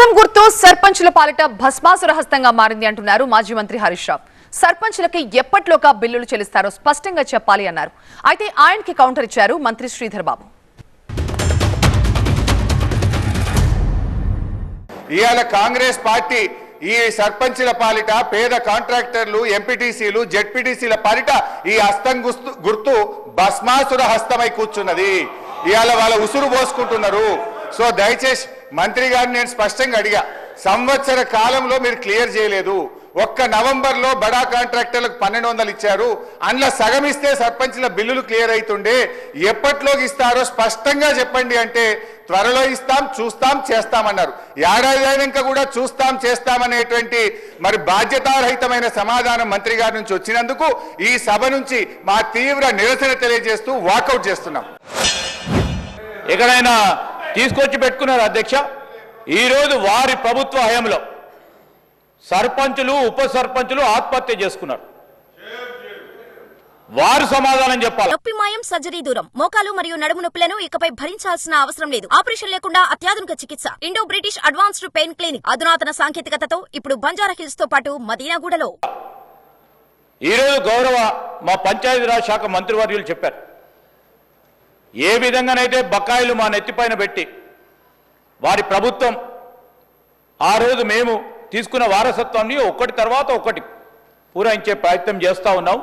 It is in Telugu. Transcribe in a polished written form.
హస్తం గుర్తు సర్పంచుల పాలిట భస్మాసుర హస్తంగా మారింది అంటున్నారు మాజీ మంత్రి హరీష్ రావు. సర్పంచులకి ఎప్పట్లోగా బిల్లులు చెల్లిస్తారో స్పష్టంగా చెప్పాలి అన్నారు. అయితే ఆయనకి కౌంటర్ ఇచ్చారు మంత్రి శ్రీధర్ బాబు. ఇవాళ కాంగ్రెస్ పార్టీ ఈ సర్పంచుల పాలిట పేద కాంట్రాక్టర్లు ఎంపీటీసీలు జెడ్పీటీసీల పాలిట ఈ హస్తం గుర్తు భస్మాసుర హస్తమై కూర్చున్నది. ఇవాళ వాళ్ళ ఉసురు పోసుకుంటున్నారు. సో దయచేసి మంత్రి గారిని నేను స్పష్టంగా అడిగా, సంవత్సర కాలంలో మీరు క్లియర్ చేయలేదు. ఒక్క నవంబర్లో బడా కాంట్రాక్టర్లకు 1200 ఇచ్చారు. అందులో సగం ఇస్తే సర్పంచ్ల బిల్లులు క్లియర్ అవుతుండే. ఎప్పట్లోకి ఇస్తారో స్పష్టంగా చెప్పండి అంటే త్వరలో ఇస్తాం, చూస్తాం, చేస్తామన్నారు. ఏడాది అయినాక కూడా చూస్తాం, చేస్తామనేటువంటి మరి బాధ్యతారహితమైన సమాధానం మంత్రి గారి నుంచి వచ్చినందుకు ఈ సభ నుంచి మా తీవ్ర నిరసన తెలియజేస్తూ వాకౌట్ చేస్తున్నాం. ఎక్కడైనా తీసుకొచ్చి పెట్టుకున్నారు అధ్యక్ష. ఈరోజు వారి ప్రభుత్వ హయాంలో సర్పంచులు ఉప సర్పంచులు ఆత్మహత్య చేసుకున్నారు. వారు సమాధానం చెప్పాలి. నొప్పి మాయం, సర్జరీ దూరం. మోకాలు మరియు నడుము నొప్పులను ఇకపై భరించాల్సిన అవసరం లేదు. ఆపరేషన్ లేకుండా అత్యాధునిక చికిత్స. Indo British advanced pain clinic అధునాతన సాంకేతికతతో ఇప్పుడు బంజారా హిల్స్ తో పాటు మదీనాగూడలో. ఈరోజు గౌరవ మా పంచాయతీరాజ్ శాఖ మంత్రివర్యులు చెప్పారు, ఏ విధంగానైతే బకాయిలు మా నెత్తిపైన పెట్టి వారి ప్రభుత్వం ఆ రోజు మేము తీసుకున్న వారసత్వాన్ని ఒకటి తర్వాత ఒకటి పూరించే ప్రయత్నం చేస్తూ ఉన్నాం.